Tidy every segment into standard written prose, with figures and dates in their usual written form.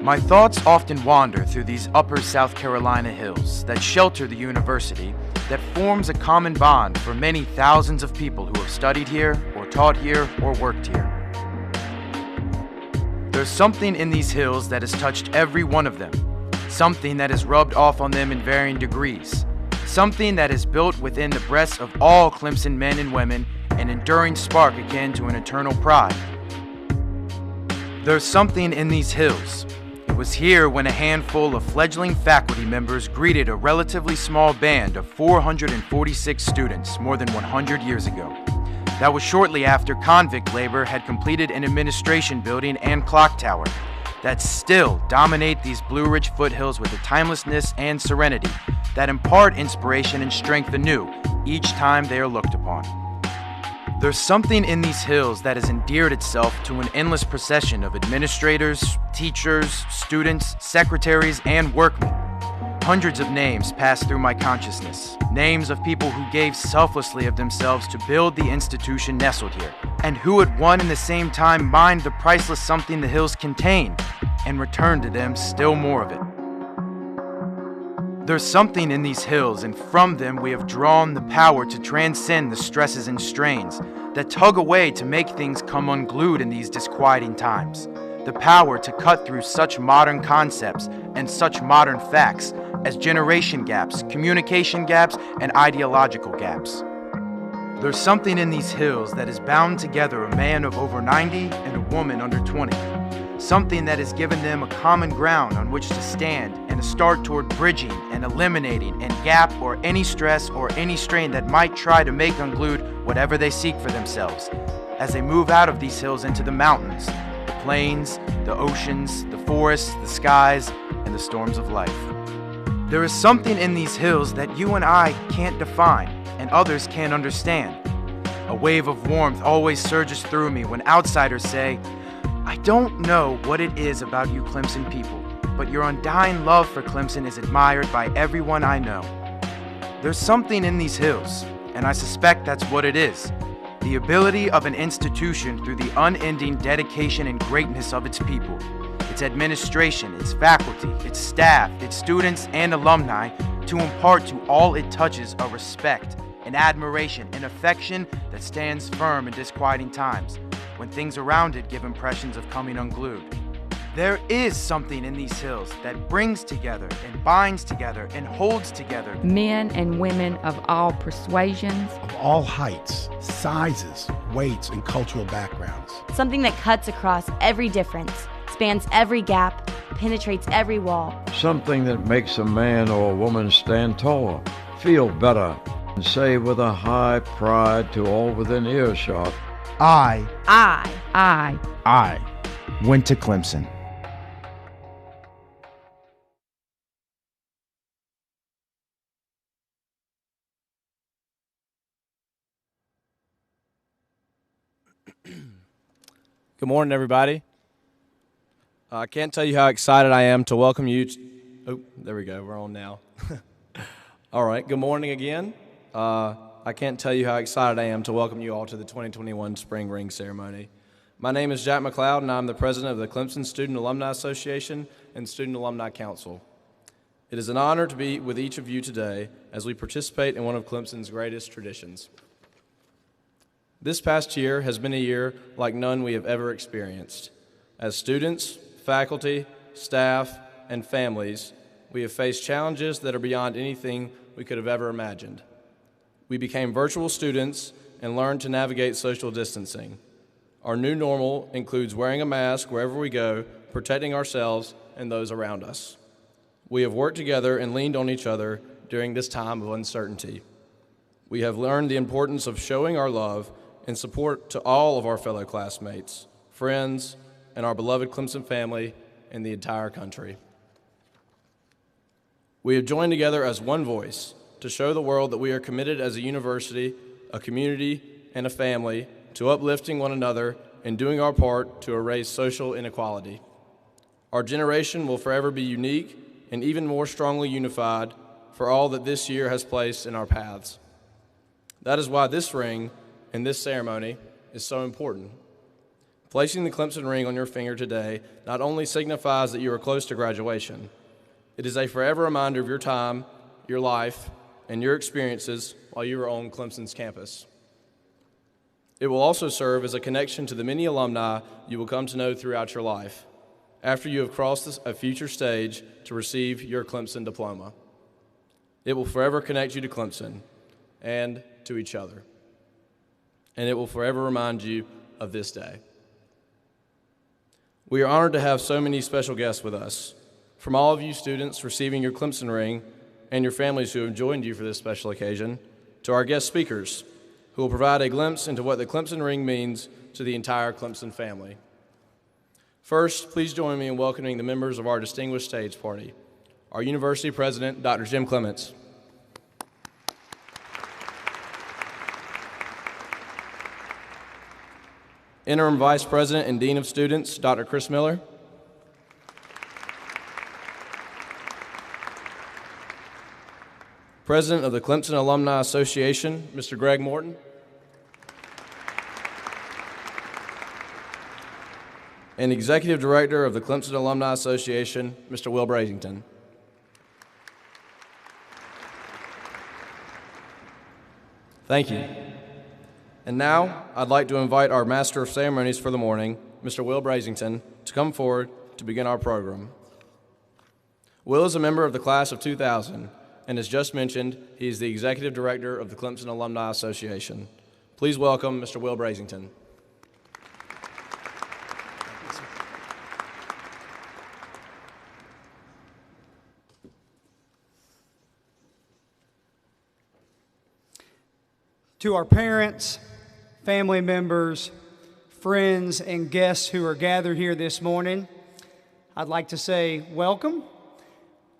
My thoughts often wander through these upper South Carolina hills that shelter the university that forms a common bond for many thousands of people who have studied here, or taught here, or worked here. There's something in these hills that has touched every one of them, something that has rubbed off on them in varying degrees, something that is built within the breasts of all Clemson men and women, an enduring spark akin to an eternal pride. There's something in these hills. It was here when a handful of fledgling faculty members greeted a relatively small band of 446 students more than 100 years ago. That was shortly after convict labor had completed an administration building and clock tower that still dominate these Blue Ridge foothills with a timelessness and serenity that impart inspiration and strength anew each time they are looked upon. There's something in these hills that has endeared itself to an endless procession of administrators, teachers, students, secretaries, and workmen. Hundreds of names pass through my consciousness, names of people who gave selflessly of themselves to build the institution nestled here, and who at one and the same time mined the priceless something the hills contain, and returned to them still more of it. There's something in these hills, and from them we have drawn the power to transcend the stresses and strains that tug away to make things come unglued in these disquieting times. The power to cut through such modern concepts and such modern facts as generation gaps, communication gaps, and ideological gaps. There's something in these hills that has bound together a man of over 90 and a woman under 20. Something that has given them a common ground on which to stand and a start toward bridging and eliminating any gap or any stress or any strain that might try to make unglued whatever they seek for themselves as they move out of these hills into the mountains, the plains, the oceans, the forests, the skies, and the storms of life. There is something in these hills that you and I can't define and others can't understand. A wave of warmth always surges through me when outsiders say, "I don't know what it is about you Clemson people, but your undying love for Clemson is admired by everyone I know." There's something in these hills, and I suspect that's what it is. The ability of an institution through the unending dedication and greatness of its people, its administration, its faculty, its staff, its students, and alumni to impart to all it touches a respect, an admiration, an affection that stands firm in disquieting times, when things around it give impressions of coming unglued. There is something in these hills that brings together and binds together and holds together men and women of all persuasions, of all heights, sizes, weights, and cultural backgrounds. Something that cuts across every difference, spans every gap, penetrates every wall. Something that makes a man or a woman stand taller, feel better, and say with a high pride to all within earshot, I went to Clemson. Good morning, everybody. I can't tell you how excited I am to welcome you. Oh, there we go. We're on now. All right. Good morning again. I can't tell you how excited I am to welcome you all to the 2021 Spring Ring Ceremony. My name is Jack McLeod, and I'm the president of the Clemson Student Alumni Association and Student Alumni Council. It is an honor to be with each of you today as we participate in one of Clemson's greatest traditions. This past year has been a year like none we have ever experienced. As students, faculty, staff, and families, we have faced challenges that are beyond anything we could have ever imagined. We became virtual students and learned to navigate social distancing. Our new normal includes wearing a mask wherever we go, protecting ourselves and those around us. We have worked together and leaned on each other during this time of uncertainty. We have learned the importance of showing our love and support to all of our fellow classmates, friends, and our beloved Clemson family and the entire country. We have joined together as one voice to show the world that we are committed as a university, a community, and a family to uplifting one another and doing our part to erase social inequality. Our generation will forever be unique and even more strongly unified for all that this year has placed in our paths. That is why this ring and this ceremony is so important. Placing the Clemson ring on your finger today not only signifies that you are close to graduation, it is a forever reminder of your time, your life, and your experiences while you were on Clemson's campus. It will also serve as a connection to the many alumni you will come to know throughout your life after you have crossed a future stage to receive your Clemson diploma. It will forever connect you to Clemson and to each other. And it will forever remind you of this day. We are honored to have so many special guests with us. From all of you students receiving your Clemson ring and your families who have joined you for this special occasion, to our guest speakers who will provide a glimpse into what the Clemson ring means to the entire Clemson family. First, please join me in welcoming the members of our distinguished stage party. Our university president, Dr. Jim Clements. Interim Vice President and Dean of Students, Dr. Chris Miller. President of the Clemson Alumni Association, Mr. Greg Morton. And Executive Director of the Clemson Alumni Association, Mr. Will Brasington. Thank you. And now, I'd like to invite our Master of Ceremonies for the morning, Mr. Will Brasington, to come forward to begin our program. Will is a member of the class of 2000, and as just mentioned, he is the Executive Director of the Clemson Alumni Association. Please welcome Mr. Will Brasington. To our parents, family members, friends, and guests who are gathered here this morning, I'd like to say welcome,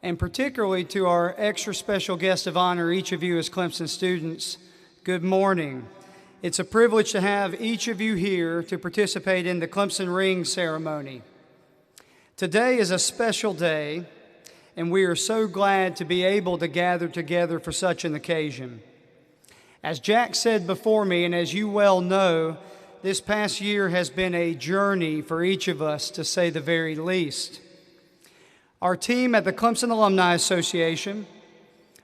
and particularly to our extra special guest of honor, each of you as Clemson students, good morning. It's a privilege to have each of you here to participate in the Clemson Ring ceremony. Today is a special day, and we are so glad to be able to gather together for such an occasion. As Jack said before me, and as you well know, this past year has been a journey for each of us, to say the very least. Our team at the Clemson Alumni Association,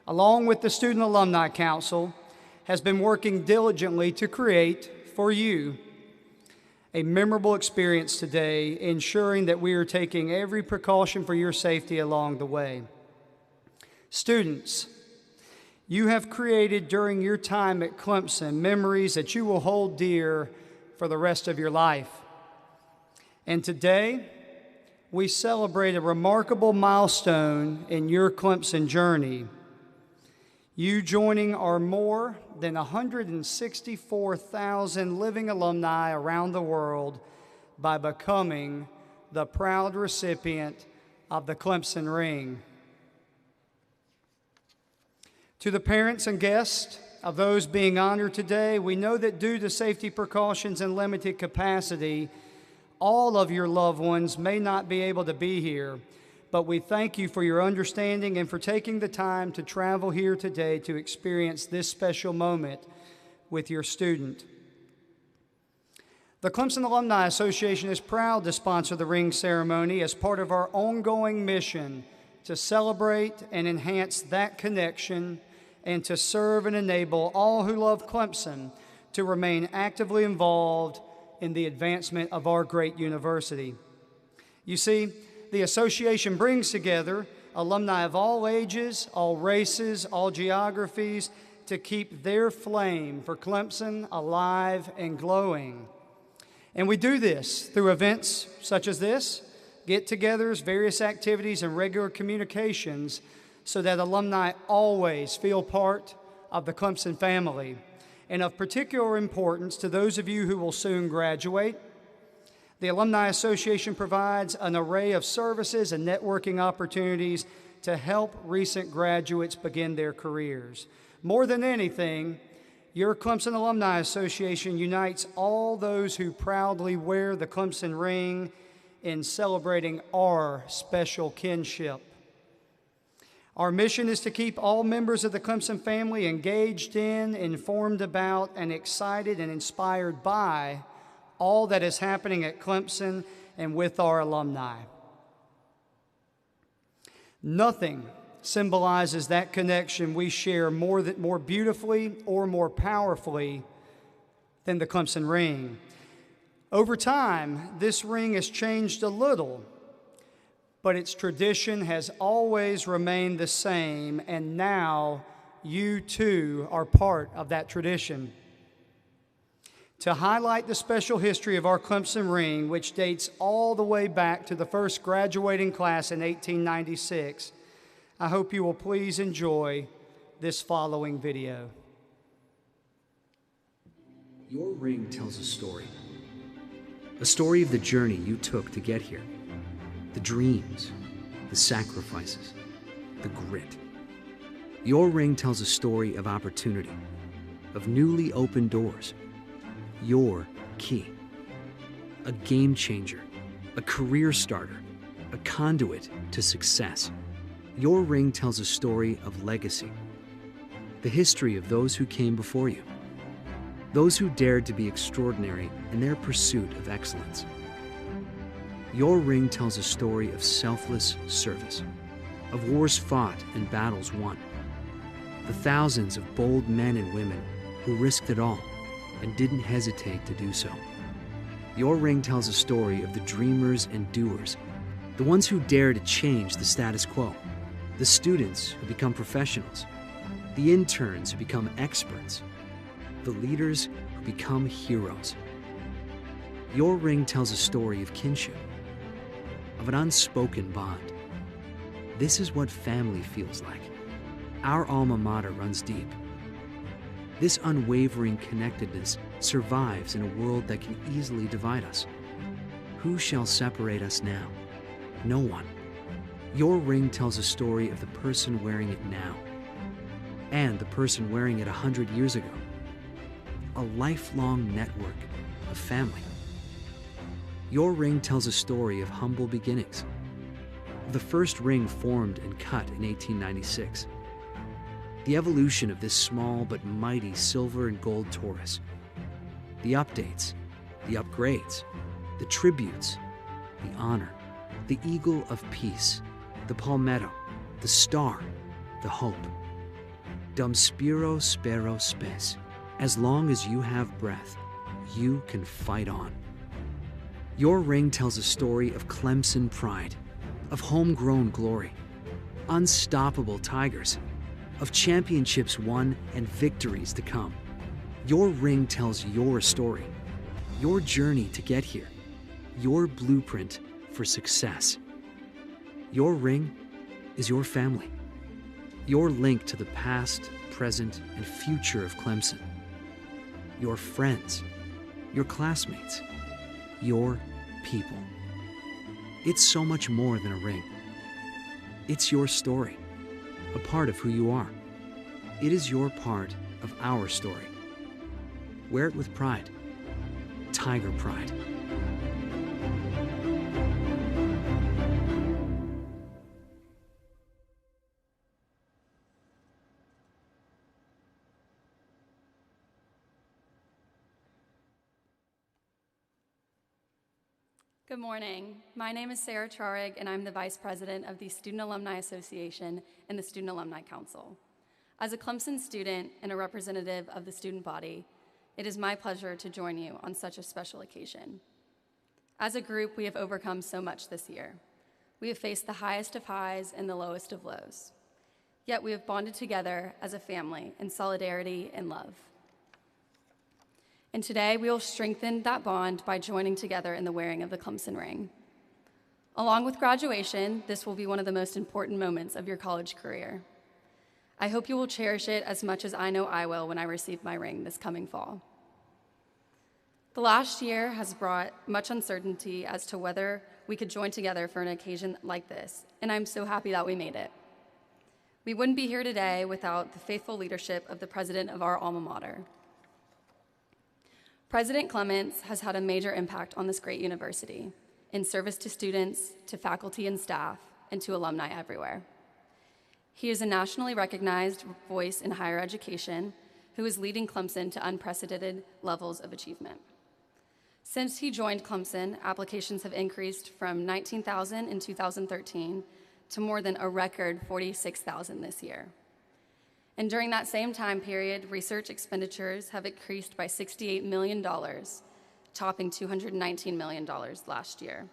along with the Student Alumni Council, has been working diligently to create for you a memorable experience today, ensuring that we are taking every precaution for your safety along the way. Students, you have created during your time at Clemson memories that you will hold dear for the rest of your life. And today, we celebrate a remarkable milestone in your Clemson journey. You joining our more than 164,000 living alumni around the world by becoming the proud recipient of the Clemson Ring. To the parents and guests of those being honored today, we know that due to safety precautions and limited capacity, all of your loved ones may not be able to be here, but we thank you for your understanding and for taking the time to travel here today to experience this special moment with your student. The Clemson Alumni Association is proud to sponsor the ring ceremony as part of our ongoing mission to celebrate and enhance that connection and to serve and enable all who love Clemson to remain actively involved in the advancement of our great university. You see, the association brings together alumni of all ages, all races, all geographies to keep their flame for Clemson alive and glowing. And we do this through events such as this, get-togethers, various activities, and regular communications so that alumni always feel part of the Clemson family. And of particular importance to those of you who will soon graduate, the Alumni Association provides an array of services and networking opportunities to help recent graduates begin their careers. More than anything, your Clemson Alumni Association unites all those who proudly wear the Clemson ring in celebrating our special kinship. Our mission is to keep all members of the Clemson family engaged in, informed about, and excited and inspired by all that is happening at Clemson and with our alumni. Nothing symbolizes that connection we share more beautifully or more powerfully than the Clemson ring. Over time, this ring has changed a little, but its tradition has always remained the same, and now you too are part of that tradition. To highlight the special history of our Clemson ring, which dates all the way back to the first graduating class in 1896, I hope you will please enjoy this following video. Your ring tells a story of the journey you took to get here, the dreams, the sacrifices, the grit. Your ring tells a story of opportunity, of newly opened doors, your key, a game changer, a career starter, a conduit to success. Your ring tells a story of legacy, the history of those who came before you, those who dared to be extraordinary in their pursuit of excellence. Your ring tells a story of selfless service, of wars fought and battles won, the thousands of bold men and women who risked it all and didn't hesitate to do so. Your ring tells a story of the dreamers and doers, the ones who dare to change the status quo, the students who become professionals, the interns who become experts, the leaders who become heroes. Your ring tells a story of kinship, of an unspoken bond. This is what family feels like. Our alma mater runs deep. This unwavering connectedness survives in a world that can easily divide us. Who shall separate us now? No one. Your ring tells a story of the person wearing it now and the person wearing it 100 years ago. A lifelong network of family. Your ring tells a story of humble beginnings. The first ring formed and cut in 1896. The evolution of this small but mighty silver and gold Taurus. The updates, the upgrades, the tributes, the honor, the eagle of peace, the palmetto, the star, the hope. Dum spiro spero spes. As long as you have breath, you can fight on. Your ring tells a story of Clemson pride, of homegrown glory, unstoppable Tigers, of championships won and victories to come. Your ring tells your story, your journey to get here, your blueprint for success. Your ring is your family, your link to the past, present, and future of Clemson. Your friends, your classmates, your people. It's so much more than a ring. It's your story, a part of who you are. It is your part of our story. Wear it with pride. Tiger pride. Good morning. My name is Sarah Traurig, and I'm the Vice President of the Student Alumni Association and the Student Alumni Council. As a Clemson student and a representative of the student body, it is my pleasure to join you on such a special occasion. As a group, we have overcome so much this year. We have faced the highest of highs and the lowest of lows. Yet we have bonded together as a family in solidarity and love. And today, we will strengthen that bond by joining together in the wearing of the Clemson ring. Along with graduation, this will be one of the most important moments of your college career. I hope you will cherish it as much as I know I will when I receive my ring this coming fall. The last year has brought much uncertainty as to whether we could join together for an occasion like this, and I'm so happy that we made it. We wouldn't be here today without the faithful leadership of the president of our alma mater. President Clements has had a major impact on this great university in service to students, to faculty and staff, and to alumni everywhere. He is a nationally recognized voice in higher education who is leading Clemson to unprecedented levels of achievement. Since he joined Clemson, applications have increased from 19,000 in 2013 to more than a record 46,000 this year. And during that same time period, research expenditures have increased by $68 million, topping $219 million last year.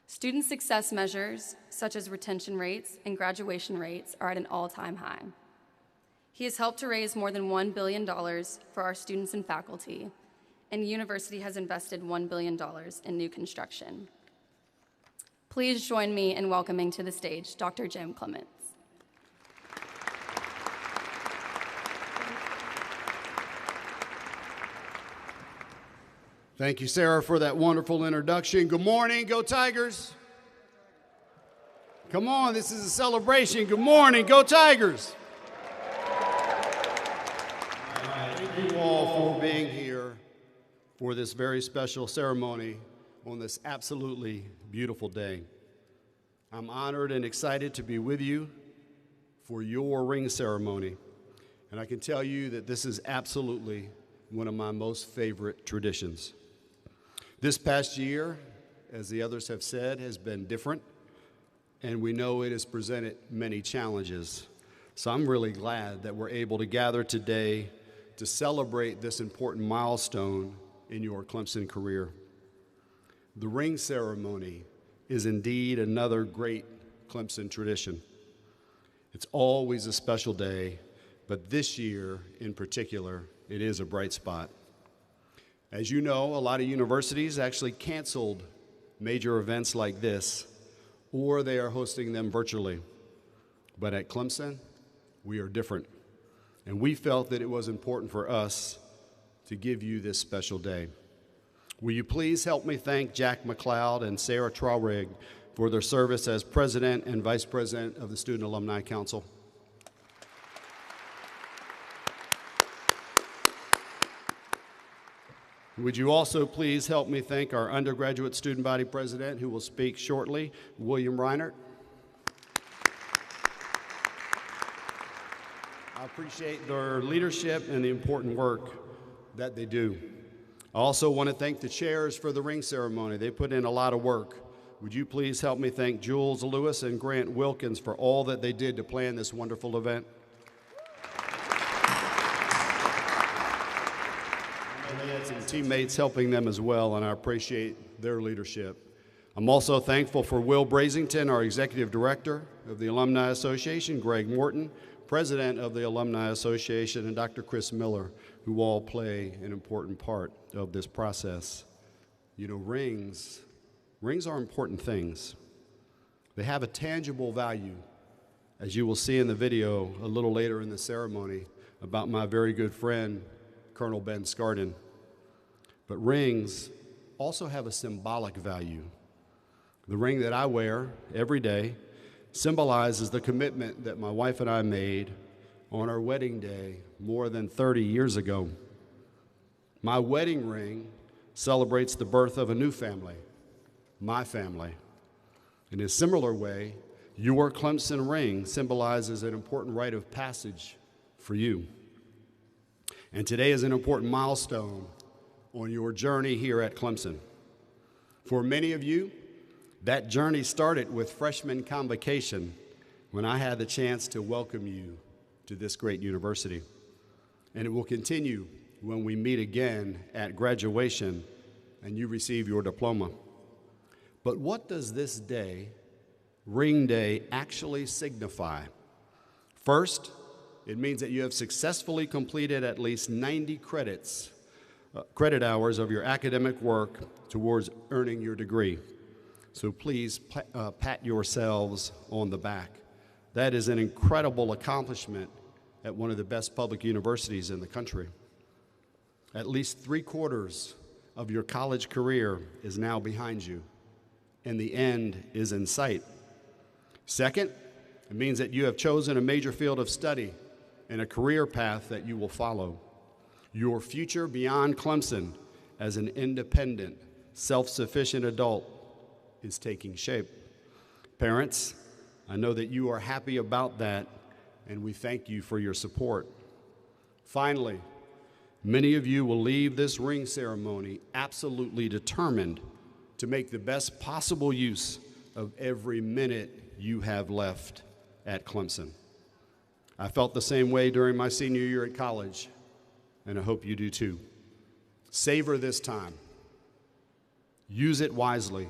Student success measures, such as retention rates and graduation rates, are at an all-time high. He has helped to raise more than $1 billion for our students and faculty, and the university has invested $1 billion in new construction. Please join me in welcoming to the stage Dr. Jim Clements. Thank you, Sarah, for that wonderful introduction. Good morning. Go Tigers. Come on, this is a celebration. Good morning. Go Tigers. Thank you all for being here for this very special ceremony on this absolutely beautiful day. I'm honored and excited to be with you for your ring ceremony. And I can tell you that this is absolutely one of my most favorite traditions. This past year, as the others have said, has been different, and we know it has presented many challenges. So I'm really glad that we're able to gather today to celebrate this important milestone in your Clemson career. The ring ceremony is indeed another great Clemson tradition. It's always a special day, but this year in particular, it is a bright spot. As you know, a lot of universities actually canceled major events like this, or they are hosting them virtually. But at Clemson, we are different. And we felt that it was important for us to give you this special day. Will you please help me thank Jack McLeod and Sarah Traurig for their service as President and Vice President of the Student Alumni Council. Would you also please help me thank our undergraduate student body president, who will speak shortly, William Reinert. I appreciate their leadership and the important work that they do. I also want to thank the chairs for the ring ceremony. They put in a lot of work. Would you please help me thank Jules Lewis and Grant Wilkins for all that they did to plan this wonderful event. They had some teammates helping them as well, and I appreciate their leadership. I'm also thankful for Will Brazington, our Executive Director of the Alumni Association, Greg Morton, President of the Alumni Association, and Dr. Chris Miller, who all play an important part of this process. You know, rings are important things. They have a tangible value, as you will see in the video a little later in the ceremony about my very good friend, Colonel Ben Scardin. But rings also have a symbolic value. The ring that I wear every day symbolizes the commitment that my wife and I made on our wedding day more than 30 years ago. My wedding ring celebrates the birth of a new family, my family. In a similar way, your Clemson ring symbolizes an important rite of passage for you. And today is an important milestone on your journey here at Clemson. For many of you, that journey started with freshman convocation when I had the chance to welcome you to this great university. And it will continue when we meet again at graduation and you receive your diploma. But what does this day, Ring Day, actually signify? First, it means that you have successfully completed at least 90 credit hours of your academic work towards earning your degree. So please pat yourselves on the back. That is an incredible accomplishment at one of the best public universities in the country. At least 3/4 of your college career is now behind you, and the end is in sight. Second, it means that you have chosen a major field of study and a career path that you will follow. Your future beyond Clemson as an independent, self-sufficient adult is taking shape. Parents, I know that you are happy about that, and we thank you for your support. Finally, many of you will leave this ring ceremony absolutely determined to make the best possible use of every minute you have left at Clemson. I felt the same way during my senior year at college, and I hope you do too. Savor this time. Use it wisely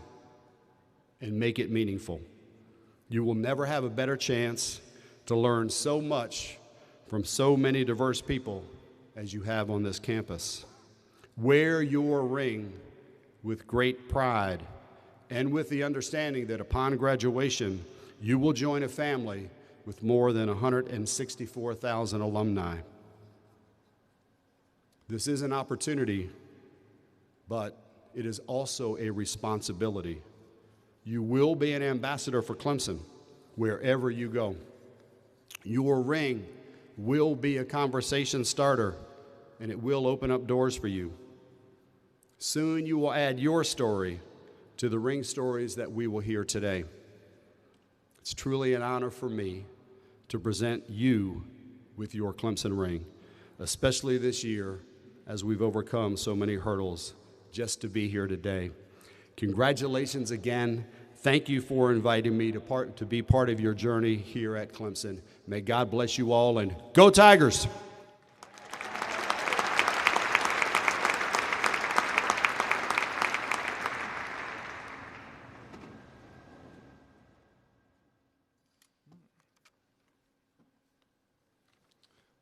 and make it meaningful. You will never have a better chance to learn so much from so many diverse people as you have on this campus. Wear your ring with great pride and with the understanding that upon graduation, you will join a family with more than 164,000 alumni. This is an opportunity, but it is also a responsibility. You will be an ambassador for Clemson wherever you go. Your ring will be a conversation starter, and it will open up doors for you. Soon you will add your story to the ring stories that we will hear today. It's truly an honor for me to present you with your Clemson ring, especially this year as we've overcome so many hurdles just to be here today. Congratulations again. Thank you for inviting me to be part of your journey here at Clemson. May God bless you all, and go Tigers!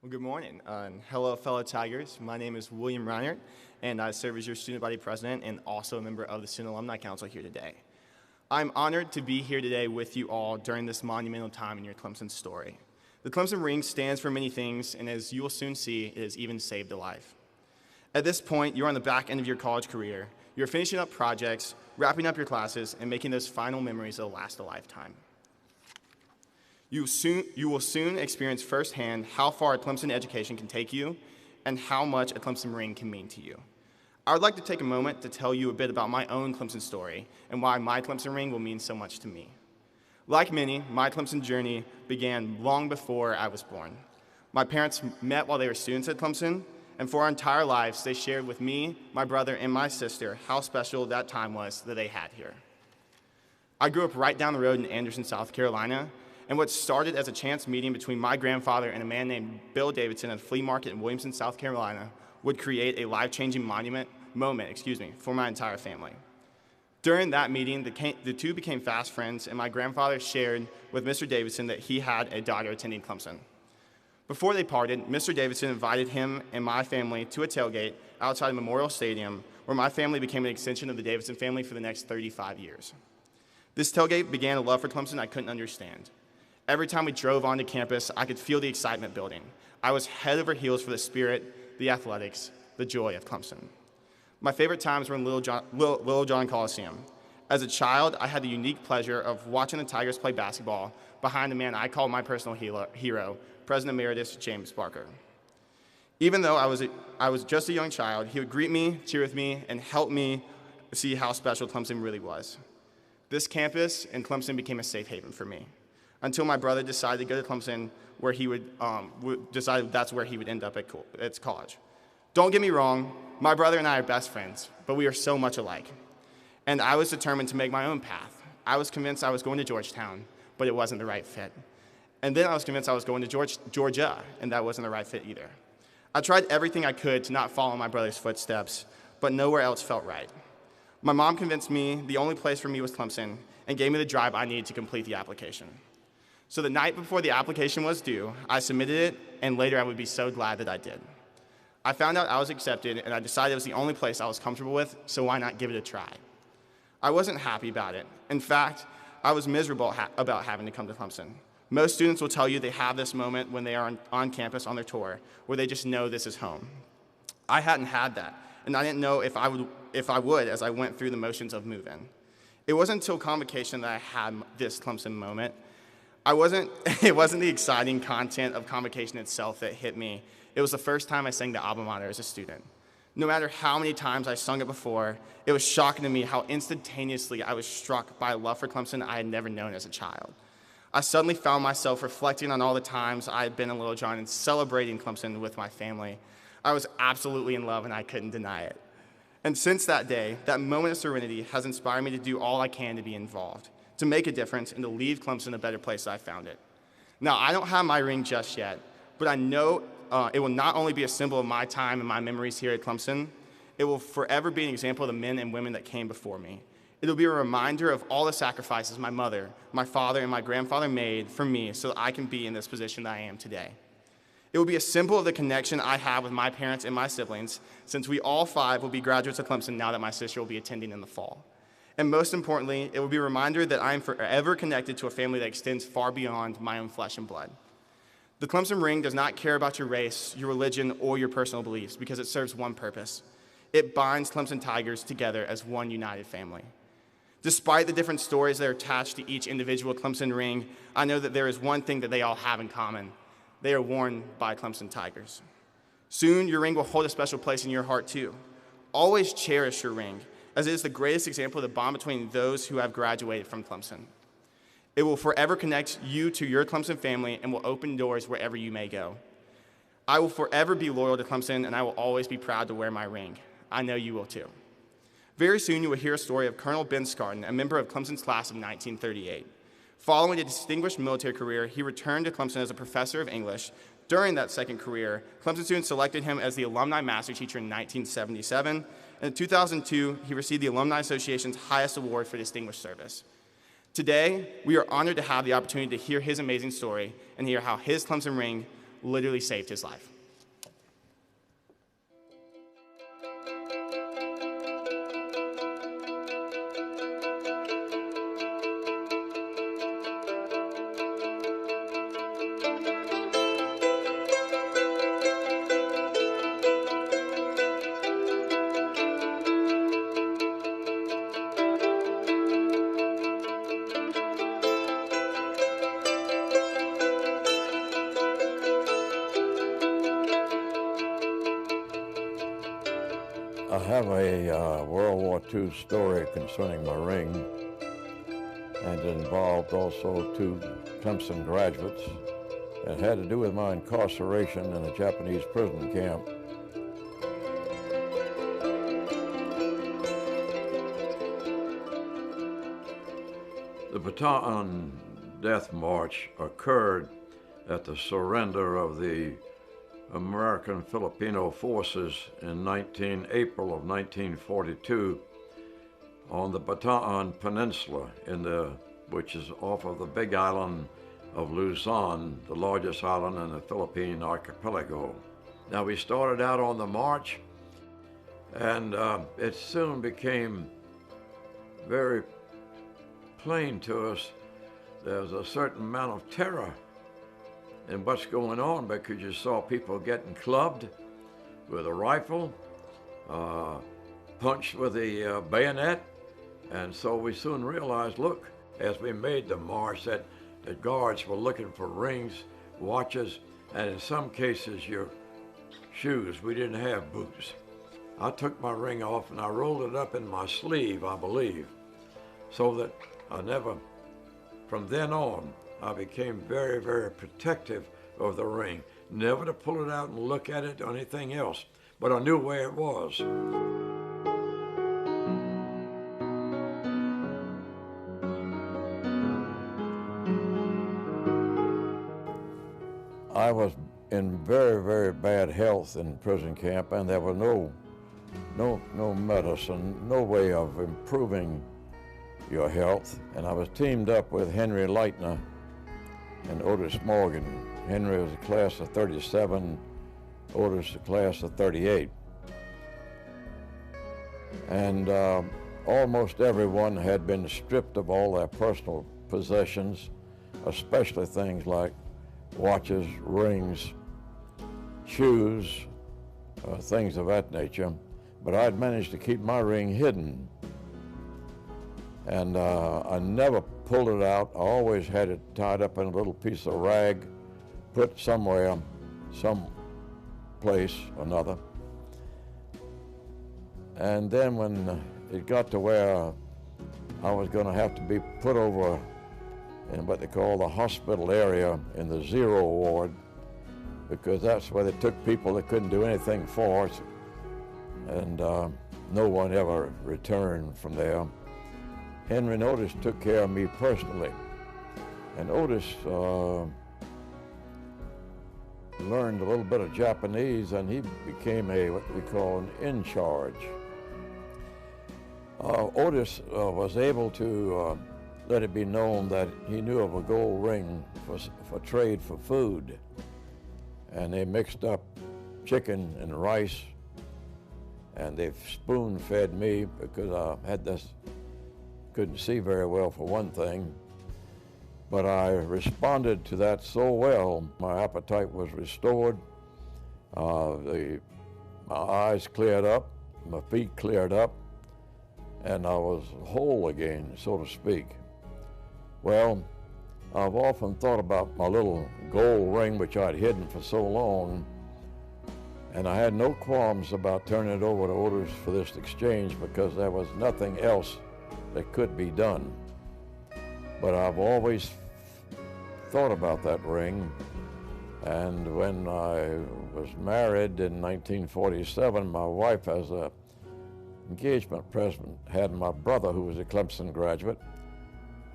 Well, good morning, and hello, fellow Tigers. My name is William Reinert, and I serve as your student body president and also a member of the Student Alumni Council here today. I'm honored to be here today with you all during this monumental time in your Clemson story. The Clemson ring stands for many things, and as you will soon see, it has even saved a life. At this point, you're on the back end of your college career. You're finishing up projects, wrapping up your classes, and making those final memories that will last a lifetime. You will soon experience firsthand how far a Clemson education can take you and how much a Clemson ring can mean to you. I would like to take a moment to tell you a bit about my own Clemson story and why my Clemson ring will mean so much to me. Like many, my Clemson journey began long before I was born. My parents met while they were students at Clemson, and for our entire lives, they shared with me, my brother, and my sister how special that time was that they had here. I grew up right down the road in Anderson, South Carolina, and what started as a chance meeting between my grandfather and a man named Bill Davidson at a flea market in Williamson, South Carolina, would create a life-changing moment for my entire family. During that meeting, the two became fast friends, and my grandfather shared with Mr. Davidson that he had a daughter attending Clemson. Before they parted, Mr. Davidson invited him and my family to a tailgate outside Memorial Stadium, where my family became an extension of the Davidson family for the next 35 years. This tailgate began a love for Clemson I couldn't understand. Every time we drove onto campus, I could feel the excitement building. I was head over heels for the spirit, the athletics, the joy of Clemson. My favorite times were in Little John Coliseum. As a child, I had the unique pleasure of watching the Tigers play basketball behind the man I call my personal hero, President Emeritus James Barker. Even though I was just a young child, he would greet me, cheer with me, and help me see how special Clemson really was. This campus and Clemson became a safe haven for me, until my brother decided to go to Clemson, where he would decide that's where he would end up at college. Don't get me wrong, my brother and I are best friends, but we are so much alike. And I was determined to make my own path. I was convinced I was going to Georgetown, but it wasn't the right fit. And then I was convinced I was going to Georgia, and that wasn't the right fit either. I tried everything I could to not follow my brother's footsteps, but nowhere else felt right. My mom convinced me the only place for me was Clemson and gave me the drive I needed to complete the application. So the night before the application was due, I submitted it, and later I would be so glad that I did. I found out I was accepted, and I decided it was the only place I was comfortable with, so why not give it a try? I wasn't happy about it. In fact, I was miserable about having to come to Clemson. Most students will tell you they have this moment when they are on campus on their tour, where they just know this is home. I hadn't had that, and I didn't know if I would as I went through the motions of moving. It wasn't until convocation that I had this Clemson moment. It wasn't the exciting content of convocation itself that hit me. It was the first time I sang the alma mater as a student. No matter how many times I sung it before, it was shocking to me how instantaneously I was struck by a love for Clemson I had never known as a child. I suddenly found myself reflecting on all the times I had been in Little John and celebrating Clemson with my family. I was absolutely in love, and I couldn't deny it. And since that day, that moment of serenity has inspired me to do all I can to be involved, to make a difference, and to leave Clemson a better place than I found it. Now, I don't have my ring just yet, but I know it will not only be a symbol of my time and my memories here at Clemson, it will forever be an example of the men and women that came before me. It'll be a reminder of all the sacrifices my mother, my father, and my grandfather made for me so that I can be in this position that I am today. It will be a symbol of the connection I have with my parents and my siblings, since we all 5 will be graduates of Clemson now that my sister will be attending in the fall. And most importantly, it will be a reminder that I am forever connected to a family that extends far beyond my own flesh and blood. The Clemson ring does not care about your race, your religion, or your personal beliefs because it serves one purpose. It binds Clemson Tigers together as one united family. Despite the different stories that are attached to each individual Clemson ring, I know that there is one thing that they all have in common. They are worn by Clemson Tigers. Soon, your ring will hold a special place in your heart, too. Always cherish your ring, as it is the greatest example of the bond between those who have graduated from Clemson. It will forever connect you to your Clemson family and will open doors wherever you may go. I will forever be loyal to Clemson, and I will always be proud to wear my ring. I know you will, too. Very soon, you will hear a story of Colonel Ben Scarton, a member of Clemson's class of 1938. Following a distinguished military career, he returned to Clemson as a professor of English. During that second career, Clemson students selected him as the Alumni Master Teacher in 1977, and in 2002, he received the Alumni Association's highest award for distinguished service. Today, we are honored to have the opportunity to hear his amazing story and hear how his Clemson ring literally saved his life. I have a World War II story concerning my ring, and it involved also 2 Clemson graduates. It had to do with my incarceration in a Japanese prison camp. The Bataan Death March occurred at the surrender of the American Filipino forces in April of 1942 on the Bataan Peninsula, which is off of the big island of Luzon, the largest island in the Philippine archipelago. Now, we started out on the march, and it soon became very plain to us there's a certain amount of terror in what's going on, because you saw people getting clubbed with a rifle, punched with a bayonet, and so we soon realized, look, as we made the march, that the guards were looking for rings, watches, and in some cases your shoes. We didn't have boots. I took my ring off and I rolled it up in my sleeve, I believe, so that from then on, I became very, very protective of the ring. Never to pull it out and look at it or anything else, but I knew where it was. I was in very, very bad health in prison camp, and there was no medicine, no way of improving your health. And I was teamed up with Henry Leitner and Otis Morgan. Henry was a class of 37, Otis a class of 38. And almost everyone had been stripped of all their personal possessions, especially things like watches, rings, shoes, things of that nature. But I'd managed to keep my ring hidden. And I never pulled it out. I always had it tied up in a little piece of rag, put somewhere, some place or another. And then when it got to where I was going to have to be put over in what they call the hospital area in the 0 ward, because that's where they took people that couldn't do anything for us, and no one ever returned from there. Henry and Otis took care of me personally, and Otis learned a little bit of Japanese, and he became what we call an in-charge. Otis was able to let it be known that he knew of a gold ring for trade for food, and they mixed up chicken and rice, and they spoon-fed me because I couldn't see very well for one thing, but I responded to that so well, my appetite was restored, my eyes cleared up, my feet cleared up, and I was whole again, so to speak. Well, I've often thought about my little gold ring which I'd hidden for so long, and I had no qualms about turning it over to Otis for this exchange because there was nothing else that could be done. But I've always thought about that ring, and when I was married in 1947, my wife, as an engagement present, had my brother, who was a Clemson graduate,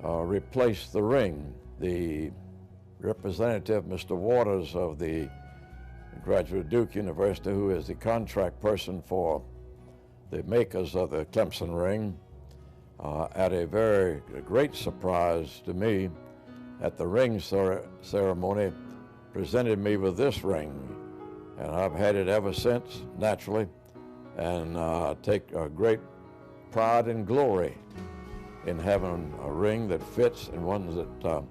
replace the ring. The representative, Mr. Waters of the graduate of Duke University, who is the contract person for the makers of the Clemson ring, at a very great surprise to me at the ring ceremony, presented me with this ring. And I've had it ever since, naturally, and take a great pride and glory in having a ring that fits and one that I'm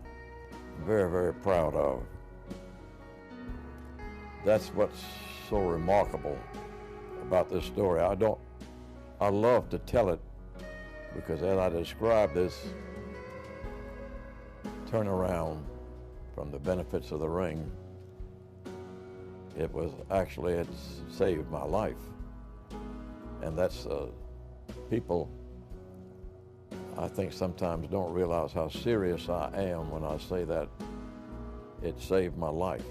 very, very proud of. That's what's so remarkable about this story. I love to tell it because as I describe this turnaround from the benefits of the ring, it saved my life. And that's people, I think, sometimes don't realize how serious I am when I say that it saved my life.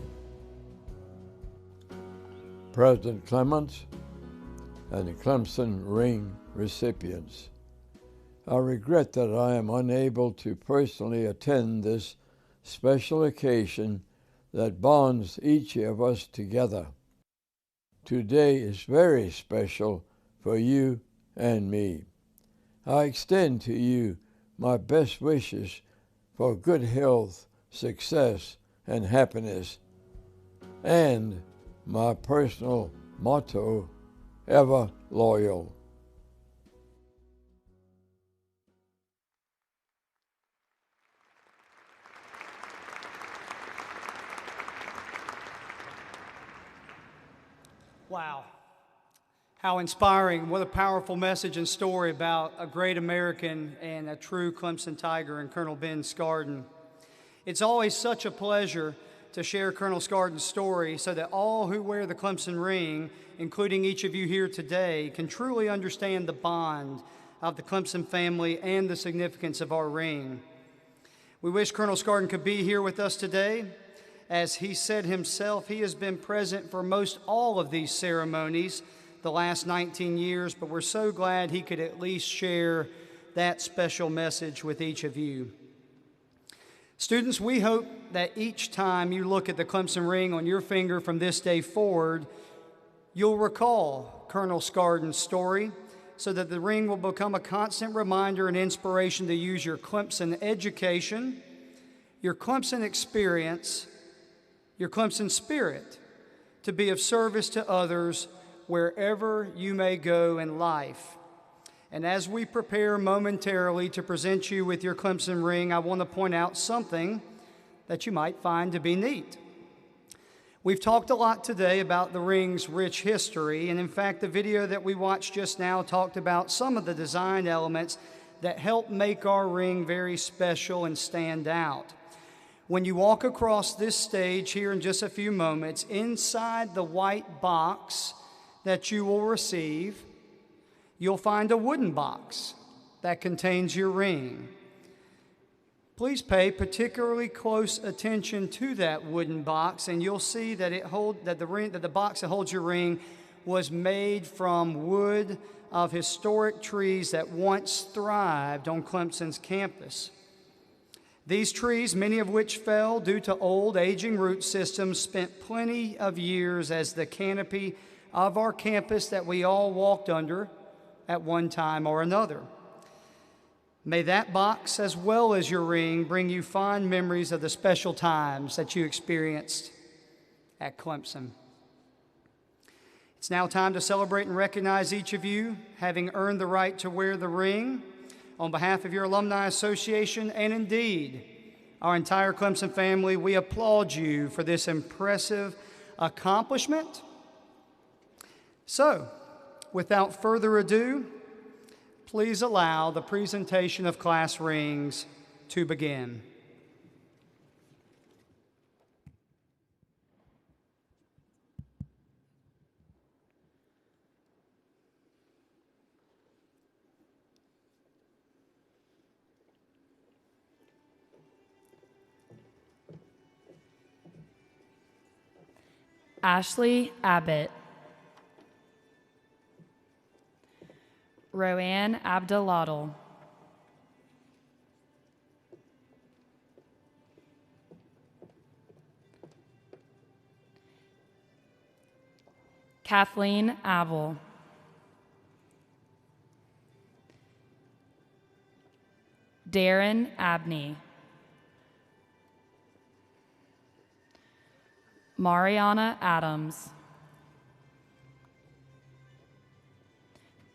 President Clements and the Clemson ring recipients, I regret that I am unable to personally attend this special occasion that bonds each of us together. Today is very special for you and me. I extend to you my best wishes for good health, success, and happiness, and my personal motto, ever loyal. Wow. How inspiring. What a powerful message and story about a great American and a true Clemson Tiger and Colonel Ben Scarden. It's always such a pleasure to share Colonel Scarden's story so that all who wear the Clemson ring, including each of you here today, can truly understand the bond of the Clemson family and the significance of our ring. We wish Colonel Scarden could be here with us today. As he said himself, he has been present for most all of these ceremonies the last 19 years, but we're so glad he could at least share that special message with each of you. Students, we hope that each time you look at the Clemson ring on your finger from this day forward, you'll recall Colonel Scarden's story so that the ring will become a constant reminder and inspiration to use your Clemson education, your Clemson experience, your Clemson spirit to be of service to others wherever you may go in life. And as we prepare momentarily to present you with your Clemson ring, I want to point out something that you might find to be neat. We've talked a lot today about the ring's rich history, and in fact, the video that we watched just now talked about some of the design elements that help make our ring very special and stand out. When you walk across this stage here in just a few moments, inside the white box that you will receive, you'll find a wooden box that contains your ring. Please pay particularly close attention to that wooden box, and you'll see that the box that holds your ring was made from wood of historic trees that once thrived on Clemson's campus. These trees, many of which fell due to old, aging root systems, spent plenty of years as the canopy of our campus that we all walked under at one time or another. May that box, as well as your ring, bring you fond memories of the special times that you experienced at Clemson. It's now time to celebrate and recognize each of you having earned the right to wear the ring. On behalf of your Alumni Association and indeed our entire Clemson family, we applaud you for this impressive accomplishment. So, without further ado, please allow the presentation of class rings to begin. Ashley Abbott. Roanne Abdeladel. Kathleen Abel. Darren Abney. Mariana Adams.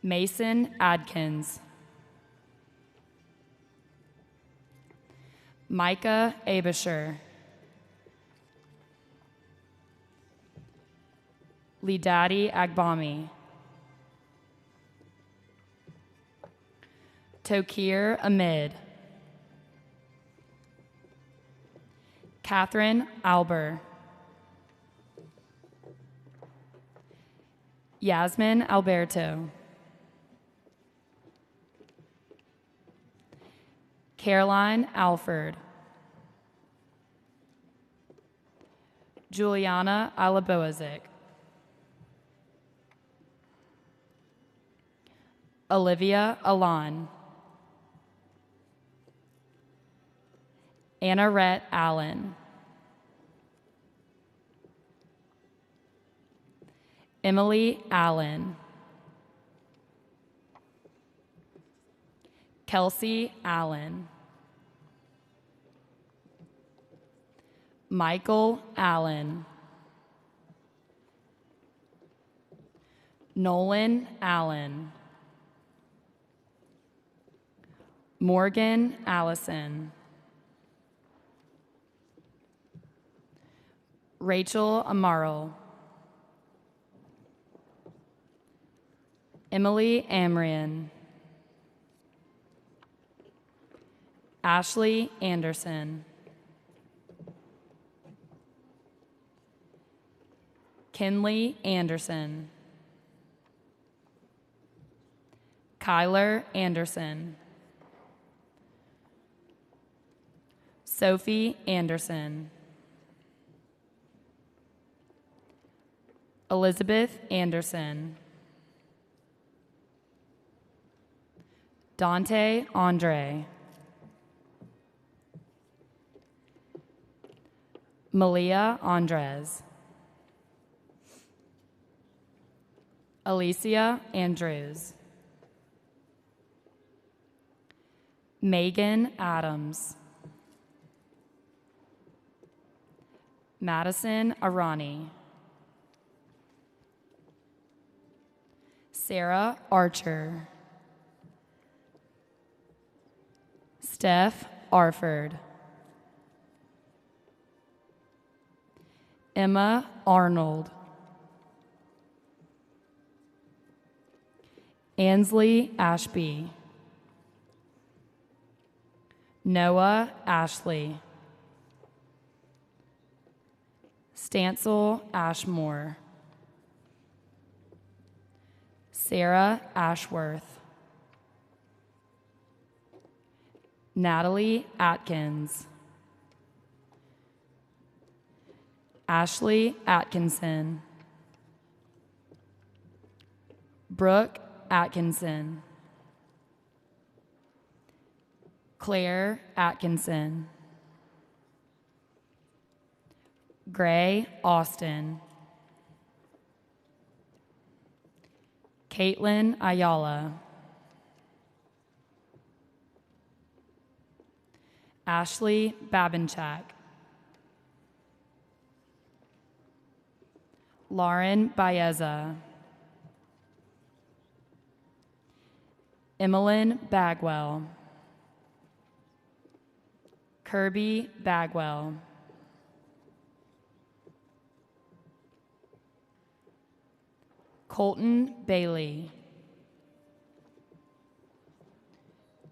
Mason Adkins. Micah Abisher. Lidadi Agbami. Tokir Ahmed. Catherine Alber. Yasmin Alberto. Caroline Alford. Juliana Alaboazik. Olivia Alon. Annarette Allen. Emily Allen. Kelsey Allen. Michael Allen. Nolan Allen. Morgan Allison. Rachel Amaro. Emily Amrian. Ashley Anderson. Kinley Anderson. Kyler Anderson. Sophie Anderson. Elizabeth Anderson. Dante Andre. Malia Andres. Alicia Andrews. Megan Adams. Madison Arani. Sarah Archer. Steph Arford. Emma Arnold. Ansley Ashby. Noah Ashley. Stancil Ashmore. Sarah Ashworth. Natalie Atkins. Ashley Atkinson. Brooke Atkinson. Claire Atkinson. Gray Austin. Caitlin Ayala. Ashley Babinchak. Lauren Baeza. Emmeline Bagwell. Kirby Bagwell. Colton Bailey.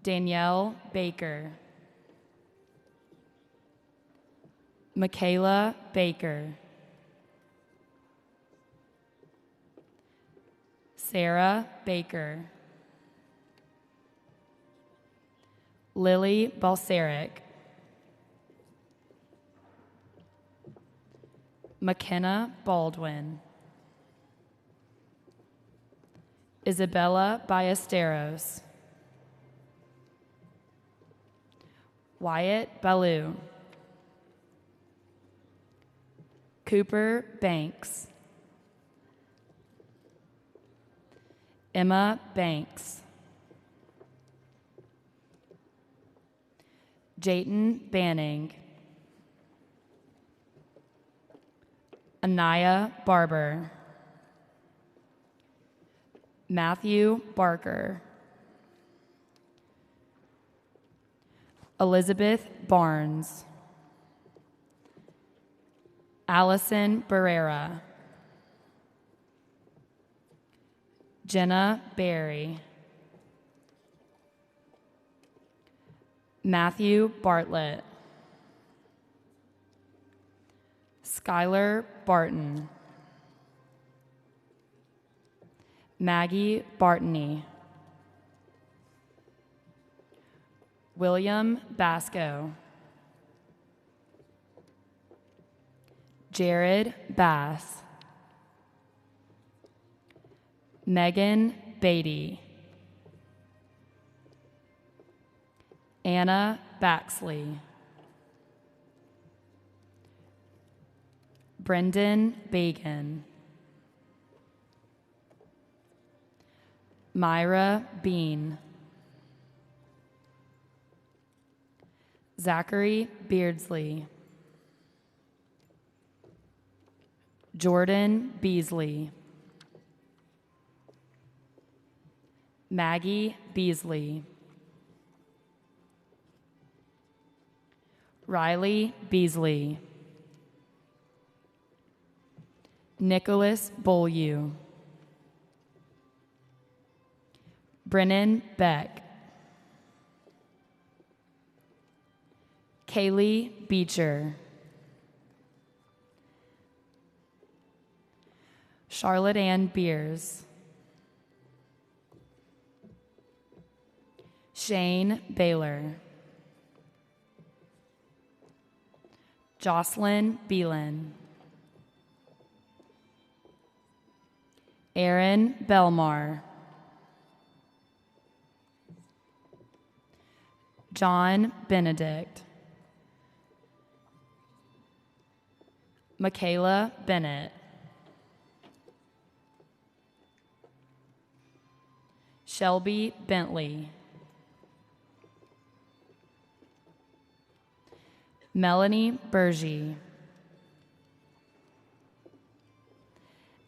Danielle Baker. Michaela Baker. Sarah Baker. Lily Balsaric. McKenna Baldwin. Isabella Ballesteros. Wyatt Ballou. Cooper Banks. Emma Banks. Jayton Banning. Anaya Barber. Matthew Barker. Elizabeth Barnes. Allison Barrera. Jenna Berry. Matthew Bartlett. Skylar Barton. Maggie Bartney. William Basco. Jared Bass. Megan Beatty. Anna Baxley. Brendan Bagan. Myra Bean. Zachary Beardsley, Jordan Beasley, Maggie Beasley, Riley Beasley, Nicholas Beaulieu, Brennan Beck, Kaylee Beecher, Charlotte Ann Beers, Shane Baylor, Jocelyn Beelan, Aaron Belmar, John Benedict, Michaela Bennett, Shelby Bentley, Melanie Burgie,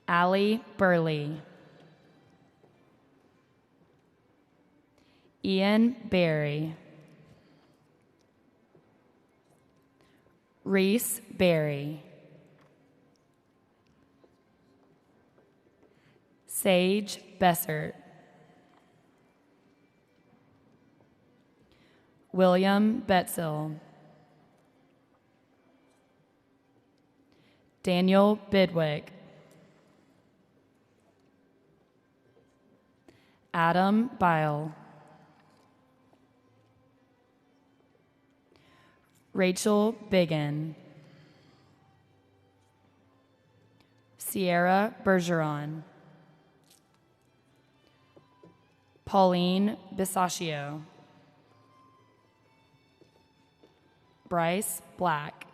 Allie Burley, Ian Barry, Reese Berry, Sage Bessert, William Betzel, Daniel Bidwick, Adam Bile, Rachel Biggin, Sierra Bergeron, Pauline Bisaccio, Bryce Black,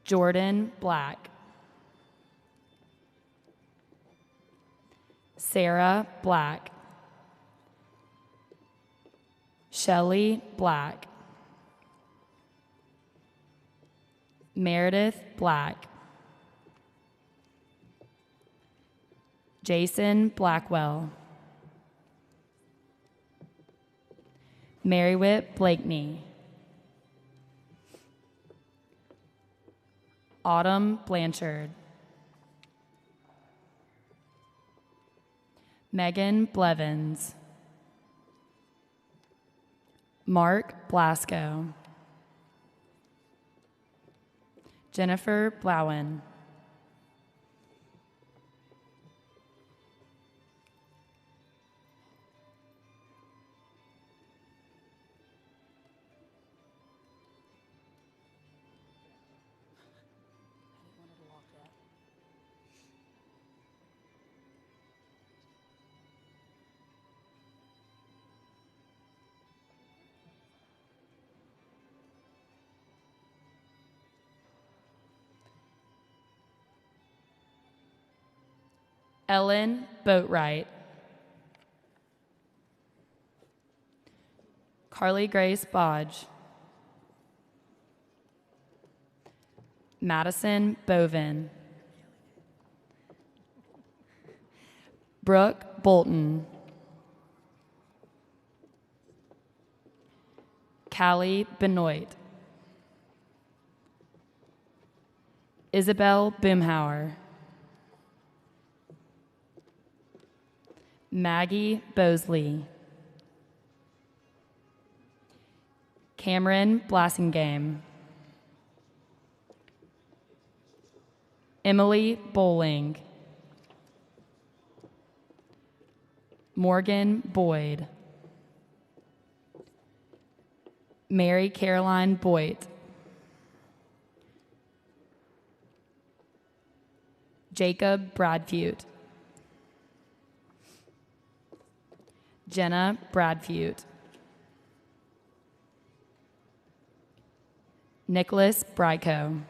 Jordan Black, Sarah Black, Shelley Black, Meredith Black, Jason Blackwell, Merriwit Blakeney, Autumn Blanchard, Megan Blevins, Mark Blasco, Jennifer Blowen, Ellen Boatwright, Carly Grace Bodge, Madison Bovin, Brooke Bolton, Callie Benoit, Isabel Boomhauer, Maggie Bosley, Cameron Blassingame, Emily Bowling, Morgan Boyd, Mary Caroline Boyd, Jacob Bradfute, Jenna Bradfute, Nicholas Bryco,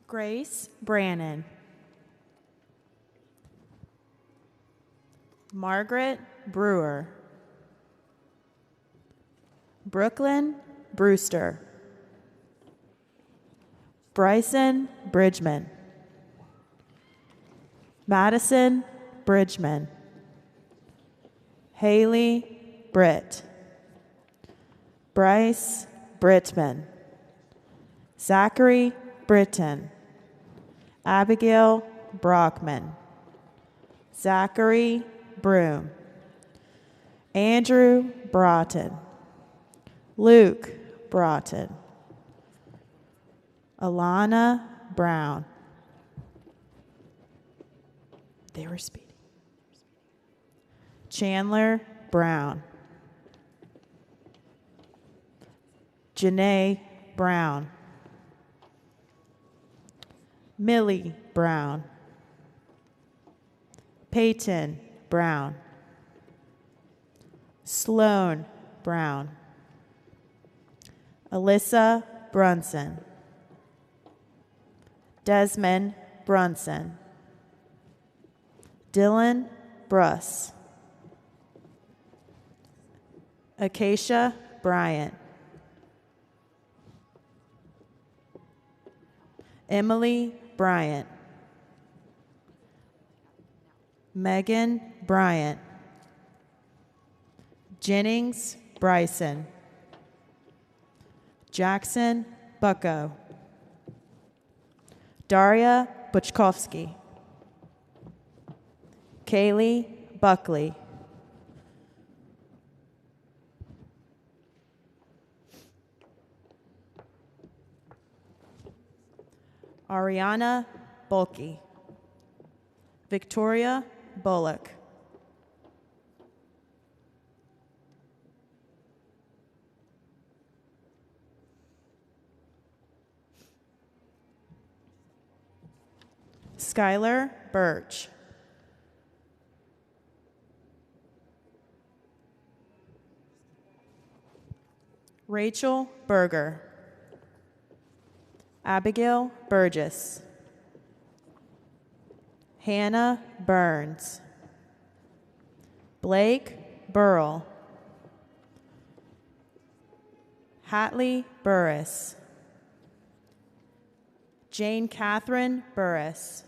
Grace Brannon, Margaret Brewer. Brooklyn Brewster. Bryson Bridgman. Madison Bridgman. Haley Britt. Bryce Brittman. Zachary Britton. Abigail Brockman. Zachary Broom. Andrew Broughton. Luke Broughton. Alana Brown. They were speeding. Chandler Brown. Janae Brown. Millie Brown. Peyton Brown. Sloan Brown. Alyssa Brunson. Desmond Brunson. Dylan Bruss. Acacia Bryant. Emily Bryant. Megan Bryant. Jennings Bryson. Jackson Bucko. Daria Buchkovsky. Kaylee Buckley. Ariana Bulky. Victoria Bullock. Skylar Birch. Rachel Berger. Abigail Burgess. Hannah Burns. Blake Burrell. Hatley Burris. Jane Catherine Burris.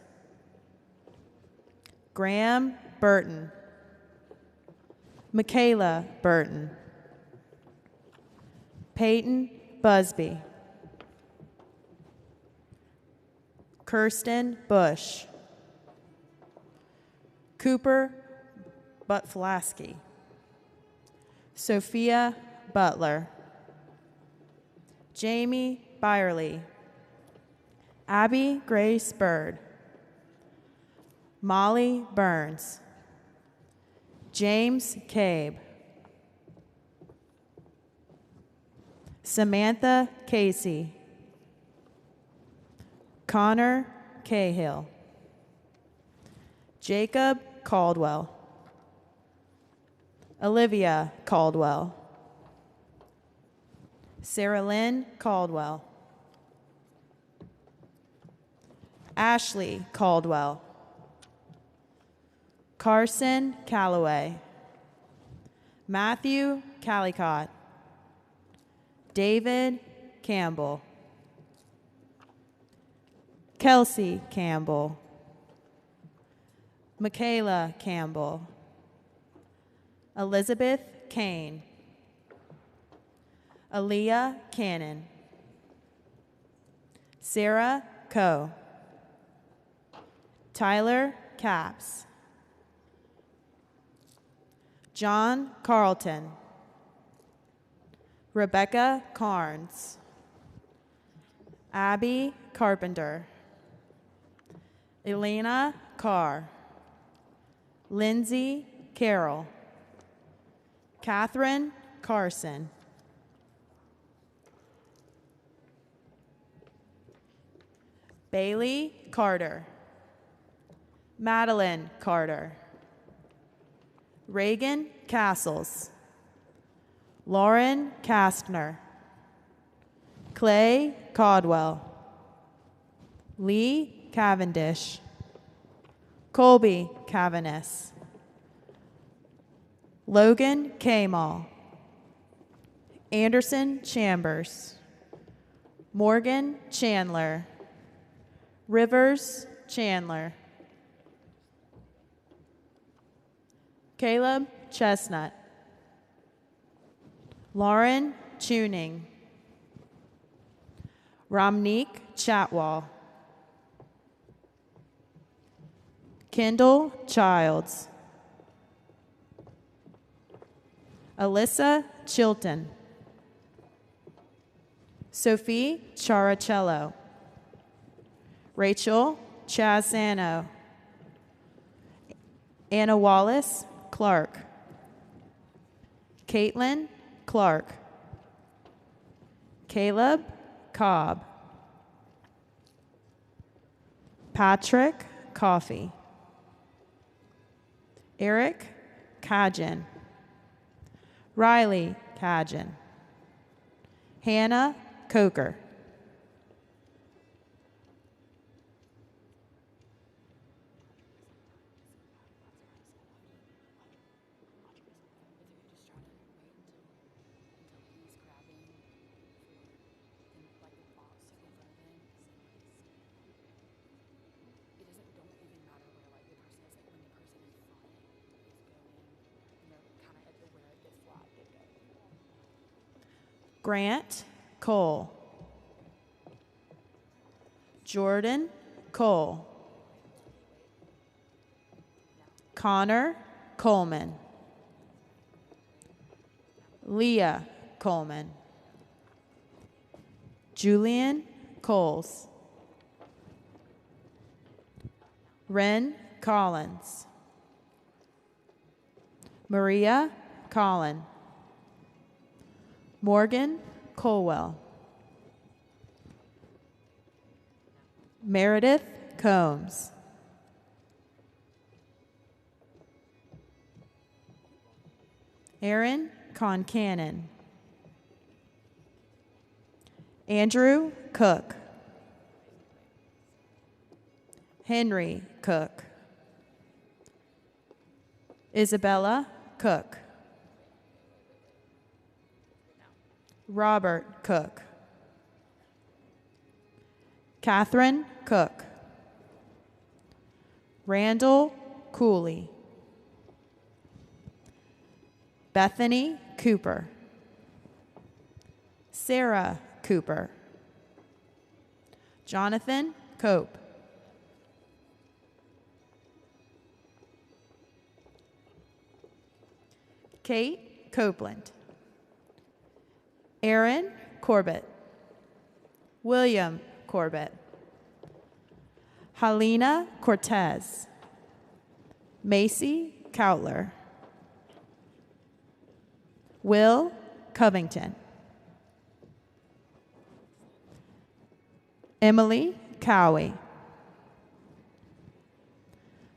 Graham Burton. Michaela Burton. Peyton Busby. Kirsten Bush. Cooper Butflasky. Sophia Butler. Jamie Byerly. Abby Grace Bird. Molly Burns. James Cabe. Samantha Casey. Connor Cahill. Jacob Caldwell. Olivia Caldwell. Sarah Lynn Caldwell. Ashley Caldwell. Carson Calloway. Matthew Callicott. David Campbell. Kelsey Campbell. Michaela Campbell. Elizabeth Kane. Aaliyah Cannon. Sarah Coe. Tyler Capps. John Carlton. Rebecca Carnes. Abby Carpenter. Elena Carr. Lindsay Carroll. Catherine Carson. Bailey Carter. Madeline Carter. Reagan Castles. Lauren Kastner. Clay Caldwell. Lee Cavendish. Colby Cavanis. Logan Kamal, Anderson Chambers, Morgan Chandler, Rivers Chandler, Caleb Chestnut, Lauren Tuning, Ramneek Chatwal, Kendall Childs, Alyssa Chilton, Sophie Characello, Rachel Chazano, Anna Wallace Clark, Caitlin Clark, Caleb Cobb, Patrick Coffey, Eric Kajan, Riley Kajan, Hannah Coker, Grant Cole, Jordan Cole, Connor Coleman, Leah Coleman, Julian Coles, Ren Collins, Maria Collin, Morgan Colwell, Meredith Combs, Aaron Concannon, Andrew Cook, Henry Cook, Isabella Cook, Robert Cook, Catherine Cook, Randall Cooley, Bethany Cooper, Sarah Cooper, Jonathan Cope, Kate Copeland, Aaron Corbett, William Corbett, Helena Cortez, Macy Cowler, Will Covington, Emily Cowie,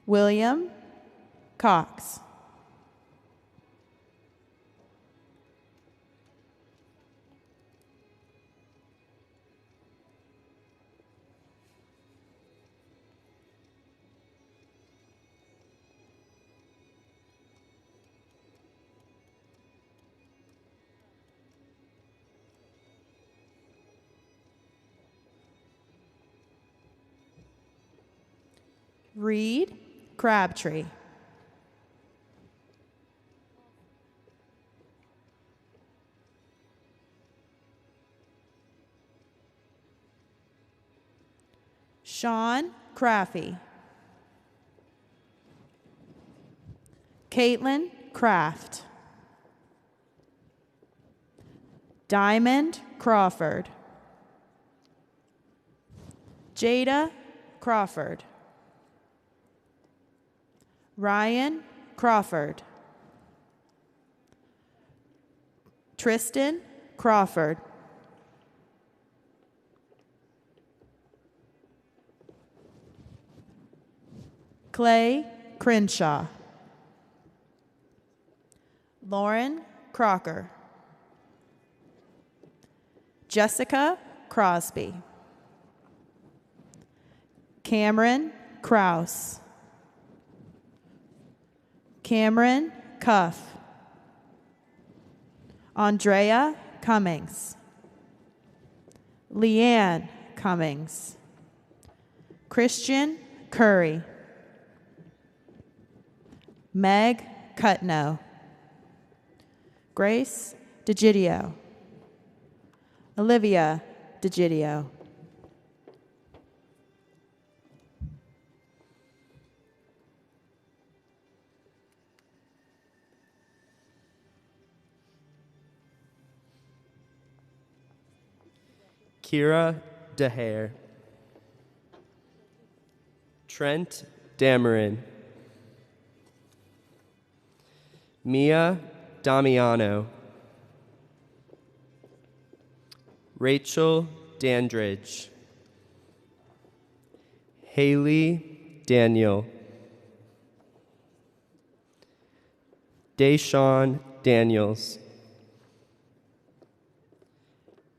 William Cox, Reed Crabtree, Sean Craffey, Caitlin Kraft, Diamond Crawford, Jada Crawford, Ryan Crawford, Tristan Crawford, Clay Crenshaw, Lauren Crocker, Jessica Crosby, Cameron Kraus, Cameron Cuff, Andrea Cummings. Leanne Cummings. Christian Curry. Meg Cutno. Grace DeGidio. Olivia DeGidio. Kira DeHare. Trent Dameron. Mia Damiano. Rachel Dandridge. Haley Daniel. Deshaun Daniels.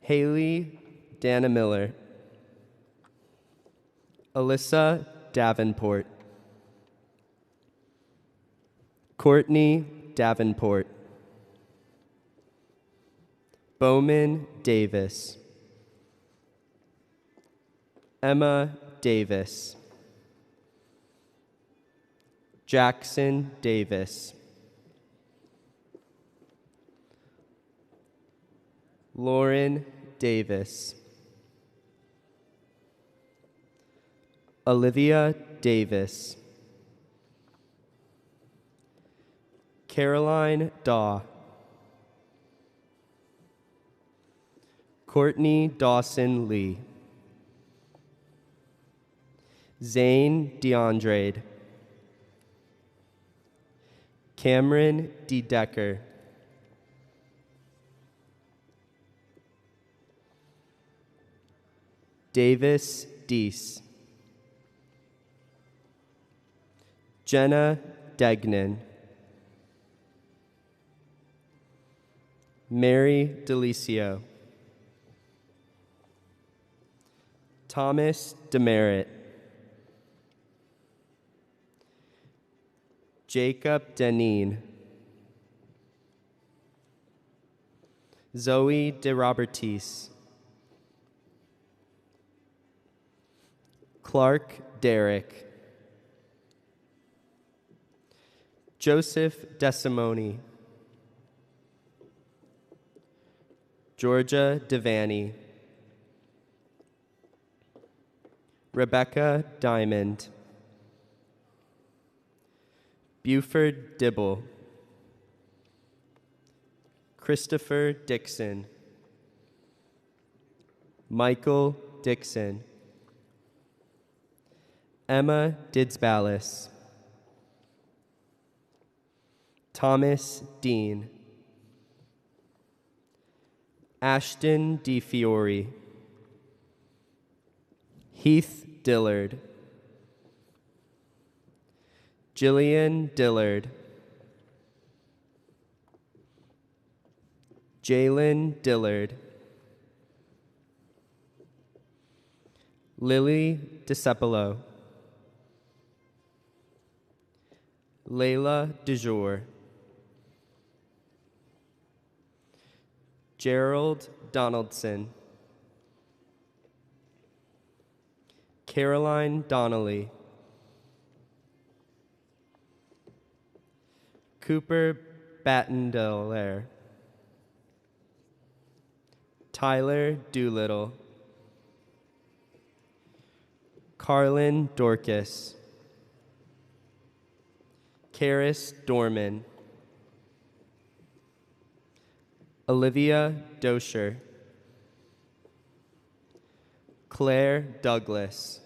Haley Dana Miller. Alyssa Davenport. Courtney Davenport. Bowman Davis. Emma Davis. Jackson Davis. Lauren Davis. Olivia Davis. Caroline Daw. Courtney Dawson Lee. Zane DeAndre. Cameron D. Decker. Davis Deese. Jenna Degnan. Mary Delicio. Thomas Demerit. Jacob Deneen. Zoe DeRobertis. Clark Derrick. Joseph Desimone. Georgia Devaney. Rebecca Diamond. Buford Dibble. Christopher Dixon. Michael Dixon. Emma Didsbalis. Thomas Dean. Ashton DeFiore. Heath Dillard. Jillian Dillard. Jalen Dillard. Lily DeCepolo. Layla DeJour. Gerald Donaldson. Caroline Donnelly. Cooper Battendelaire. Tyler Doolittle. Carlin Dorcas. Karis Dorman. Olivia Dosher. Claire Douglas.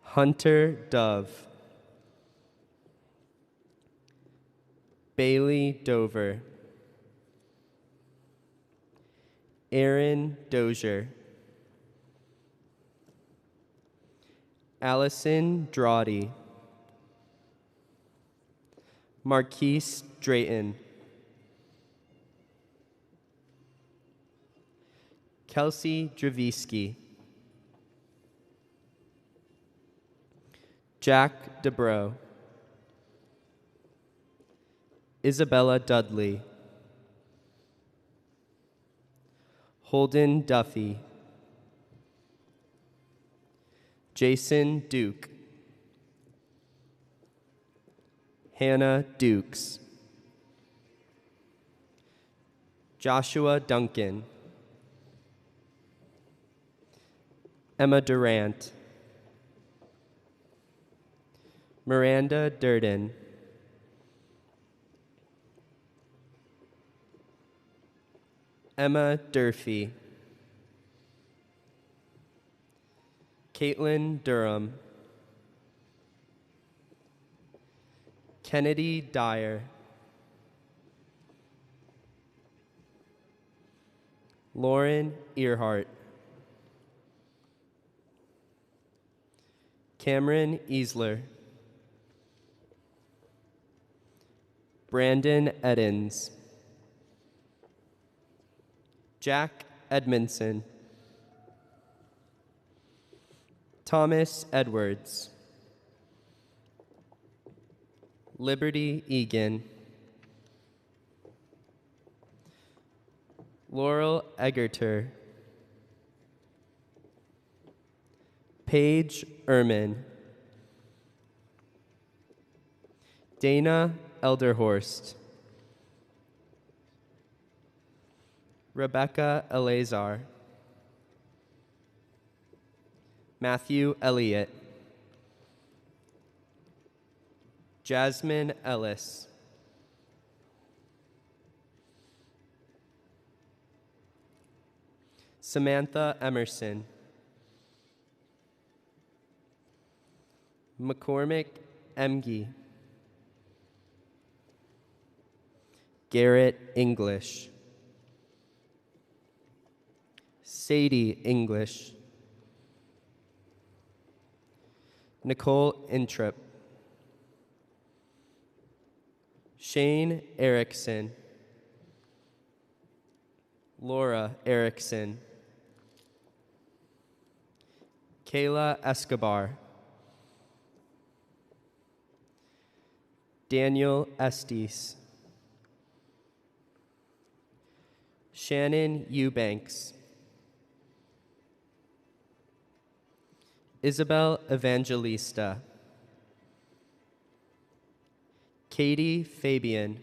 Hunter Dove. Bailey Dover. Aaron Dozier. Allison Drawdy. Marquise Drayton. Kelsey Dravisky. Jack DeBro. Isabella Dudley, Holden Duffy, Jason Duke, Hannah Dukes, Joshua Duncan, Emma Durant, Miranda Durden, Emma Durfee, Caitlin Durham, Kennedy Dyer, Lauren Earhart, Cameron Easler, Brandon Edens, Jack Edmondson, Thomas Edwards, Liberty Egan, Laurel Eggerter, Paige Ehrman, Dana Elderhorst, Rebecca Eleazar, Matthew Elliott, Jasmine Ellis, Samantha Emerson, McCormick Emge, Garrett English, Sadie English, Nicole Intrip, Shane Erickson, Laura Erickson, Kayla Escobar, Daniel Estes, Shannon Eubanks, Isabel Evangelista, Katie Fabian,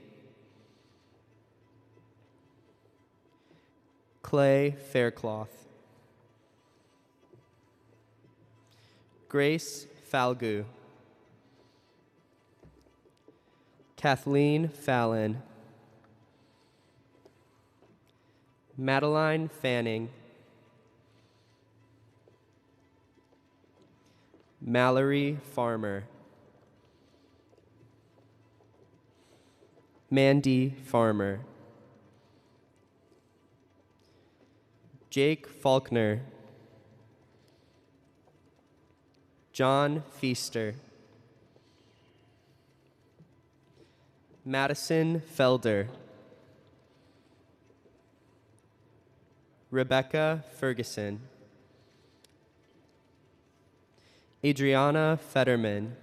Clay Faircloth, Grace Falgu, Kathleen Fallon, Madeline Fanning, Mallory Farmer, Mandy Farmer, Jake Faulkner, John Feaster, Madison Felder, Rebecca Ferguson, Adriana Fetterman,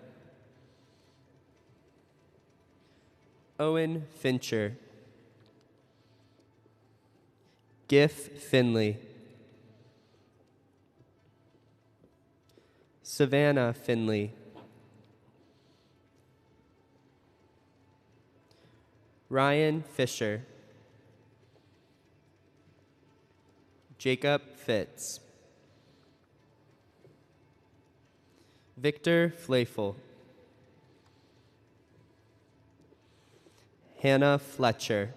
Owen Fincher, Giff Finley, Savannah Finley, Ryan Fisher, Jacob Fitz, Victor Flayful, Hannah Fletcher,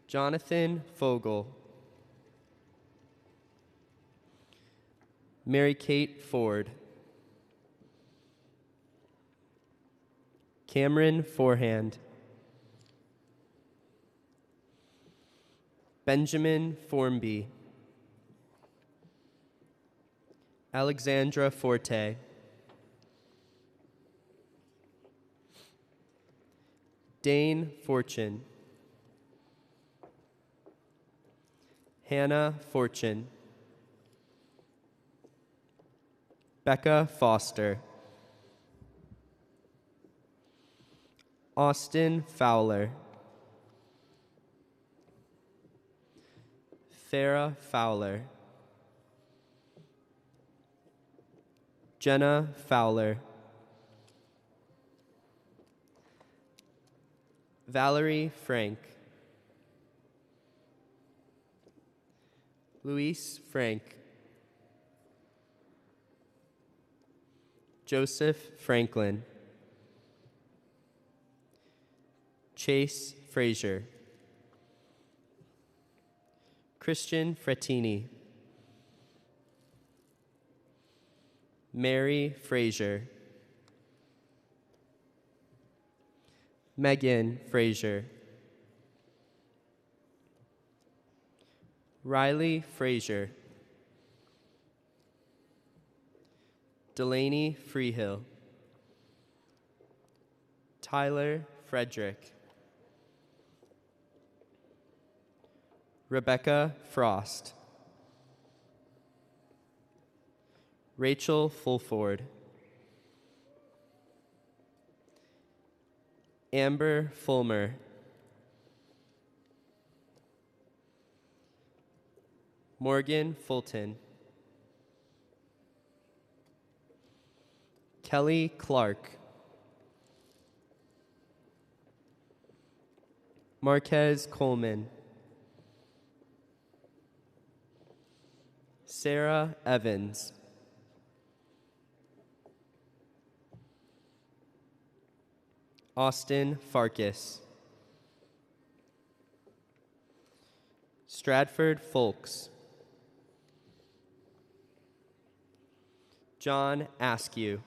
Jonathan Fogel, Mary Kate Ford, Cameron Forehand, Benjamin Formby, Alexandra Forte, Dane Fortune, Hannah Fortune, Becca Foster, Austin Fowler. Farah Fowler. Jenna Fowler. Valerie Frank. Luis Frank. Joseph Franklin. Chase Frazier. Christian Frattini. Mary Frazier. Megan Frazier. Riley Frazier. Delaney Freehill. Tyler Frederick. Rebecca Frost. Rachel Fulford. Amber Fulmer. Morgan Fulton. Kelly Clark. Marquez Coleman. Sarah Evans. Austin Farkas. Stratford Folks. John Askew.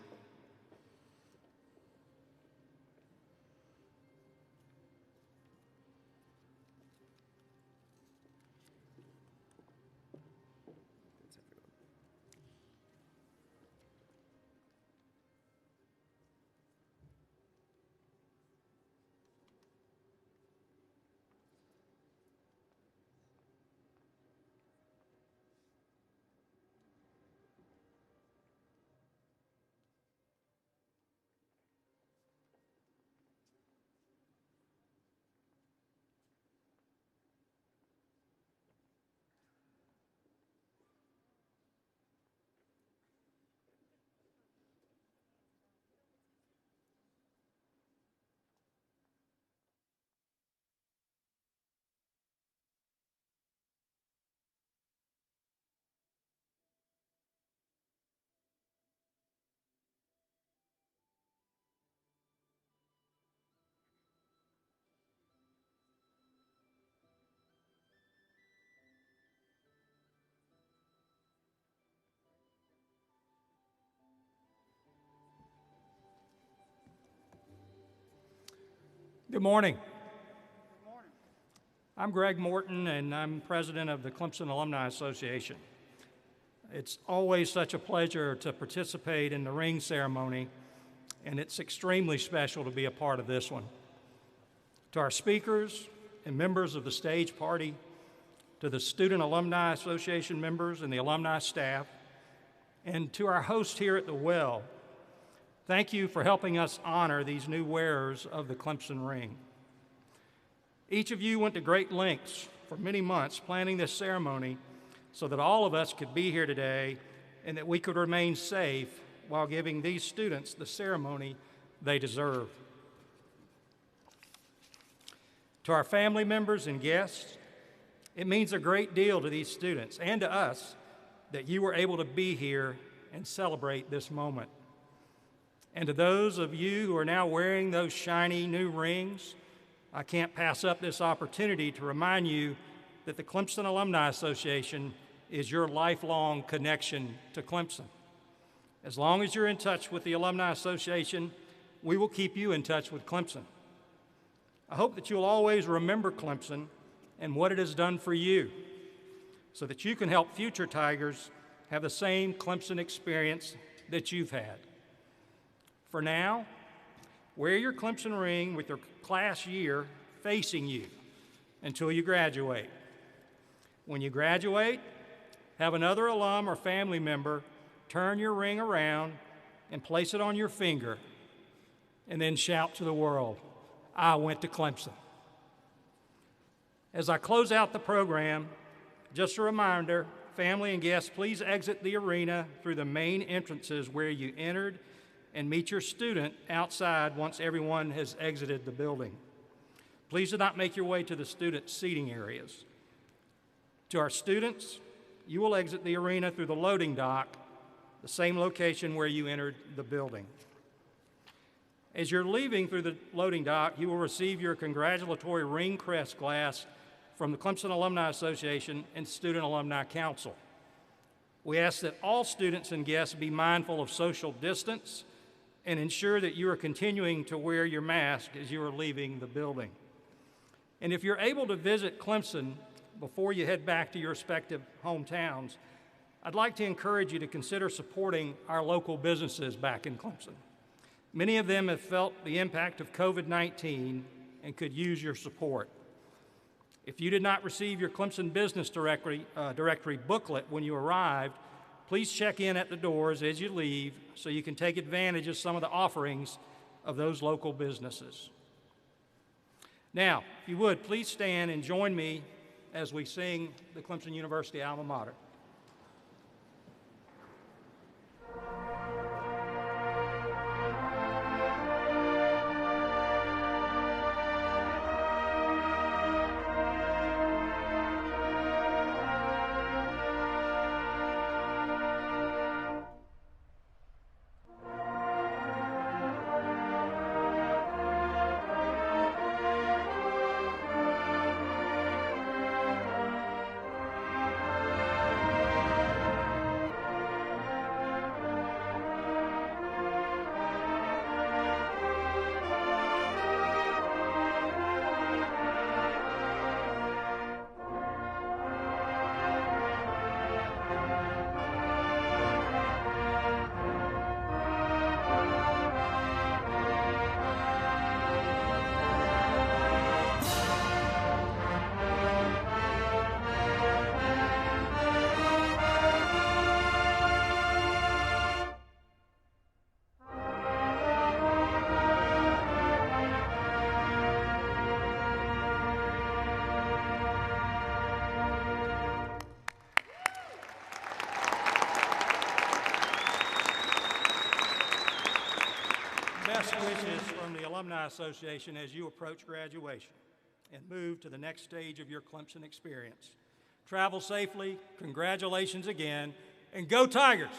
Good morning. I'm Greg Morton, and I'm president of the Clemson Alumni Association. It's always such a pleasure to participate in the ring ceremony, and it's extremely special to be a part of this one. To our speakers and members of the stage party, to the Student Alumni Association members and the alumni staff, and to our host here at the Well, thank you for helping us honor these new wearers of the Clemson ring. Each of you went to great lengths for many months planning this ceremony so that all of us could be here today and that we could remain safe while giving these students the ceremony they deserve. To our family members and guests, it means a great deal to these students and to us that you were able to be here and celebrate this moment. And to those of you who are now wearing those shiny new rings, I can't pass up this opportunity to remind you that the Clemson Alumni Association is your lifelong connection to Clemson. As long as you're in touch with the Alumni Association, we will keep you in touch with Clemson. I hope that you'll always remember Clemson and what it has done for you so that you can help future Tigers have the same Clemson experience that you've had. For now, wear your Clemson ring with your class year facing you until you graduate. When you graduate, have another alum or family member turn your ring around and place it on your finger, and then shout to the world, I went to Clemson. As I close out the program, just a reminder, family and guests, please exit the arena through the main entrances where you entered and meet your student outside once everyone has exited the building. Please do not make your way to the student seating areas. To our students, you will exit the arena through the loading dock, the same location where you entered the building. As you're leaving through the loading dock, you will receive your congratulatory ring crest glass from the Clemson Alumni Association and Student Alumni Council. We ask that all students and guests be mindful of social distance and ensure that you are continuing to wear your mask as you are leaving the building. And if you're able to visit Clemson before you head back to your respective hometowns, I'd like to encourage you to consider supporting our local businesses back in Clemson. Many of them have felt the impact of COVID-19 and could use your support. If you did not receive your Clemson Business Directory booklet when you arrived, please check in at the doors as you leave so you can take advantage of some of the offerings of those local businesses. Now, if you would, please stand and join me as we sing the Clemson University alma mater. Best wishes from the Alumni Association as you approach graduation and move to the next stage of your Clemson experience. Travel safely, congratulations again, and go Tigers!